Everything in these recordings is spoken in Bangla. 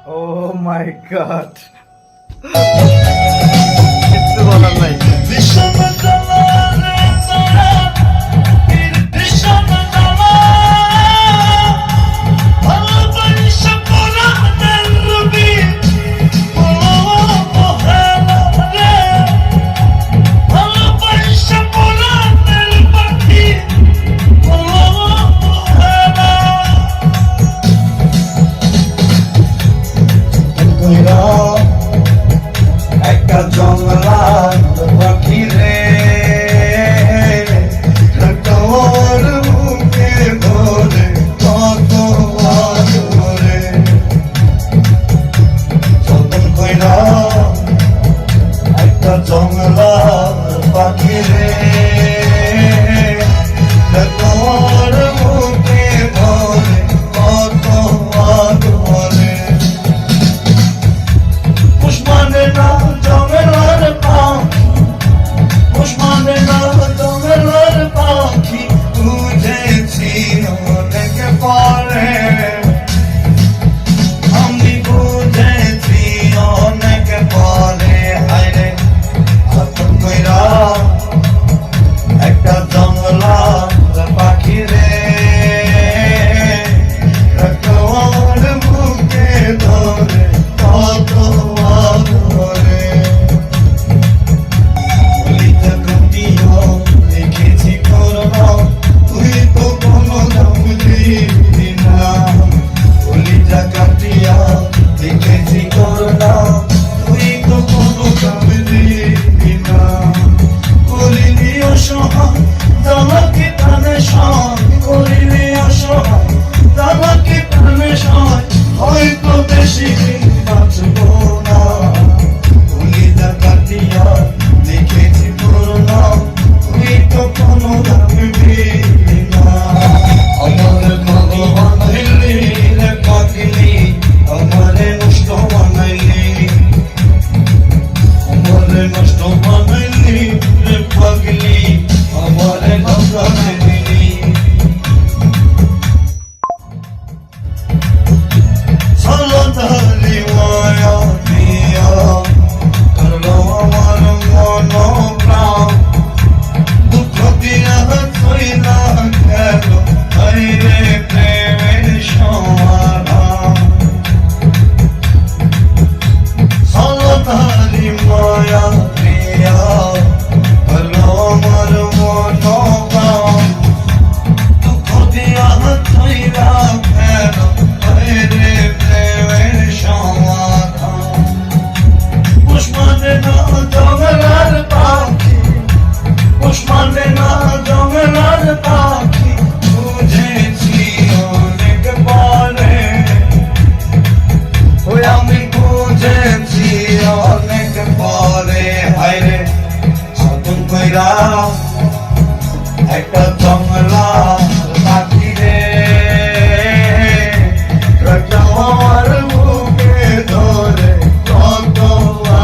Oh my God. কিচ্ছু বলার নাই। একটা জঙ্গলার পাখি রে তোর মুখে ধরে কত ধরে যতন কইরা একটা জঙ্গলার পাখি রে তোর মুখে ধরে কত ধরে পুষ্পানে না জঙ্গলার পাখি বুঝেছি অনেক পরে আমি বুঝেছি অনেক পরে হায়রে আপন কইরা একটা জঙ্গলার পাখি রে তোর মুখে ধরে কত ধরে দেখেছি করোনা তুই তো কোনো দাম দিবি না কলিজা কাটিয়া দেখেছি করোনা তুই তো কোনো দাম দিবি না করিনি অসহায় তামাকে টানে সয় করিনি অসহায় তামাকে টানে সয় হয়তো বেশি দিন বাঁচবো না কলিজা কাটিয়া দেখেছি করোনা তুই তো কোনো দাম দিবি না আমার ভগবান দিল্লি রে পাগলি আমারে নষ্ট বানাইলি আমারে নষ্ট বানাইলি রে পাগলি আমারে ধোকা দিলি চলো তালি মায়া দিয়া করলো আমার মন প্রাণ দুঃখ দিয়া চইলা গেল হায়রে প্রেমের সমাধান চলো তালি মায়া দিয়া করলো আমার মন প্রাণ দুঃখ দিয়া চইলা গেল হায়রে প্রেমের সমাধান পুষ্পানে না জঙ্গলার পাখি পুষ্পানে না জঙ্গলার পাখি বুঝেছি অনেক পরে ওই আমি বুঝেছি অনেক পরে হায়রে যতন কইরা একটা জঙ্গলার পাখি রে আমার মুখে ধরে কত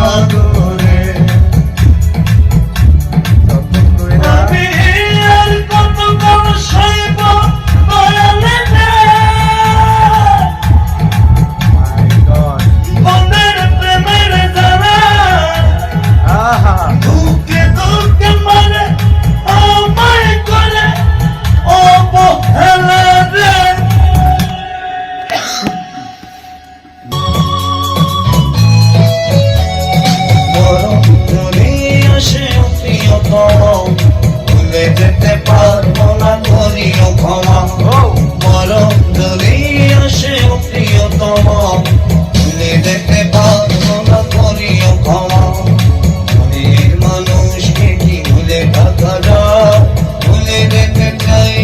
আদরে আমি আর কত কম সইব দয়ালে বন্ধের প্রেমের জানা দুঃখে দুঃখে মারে আমায় করে অবহেলা রে ভুলে যেতে পারবো না করিও ক্ষমা মরম ধরে আসে প্রিয়তম ভুলে যেতে পারবো না করিও ক্ষমা মনের মানুষকে কি ভুলে থাকা যায় ভুলে যেতে চাই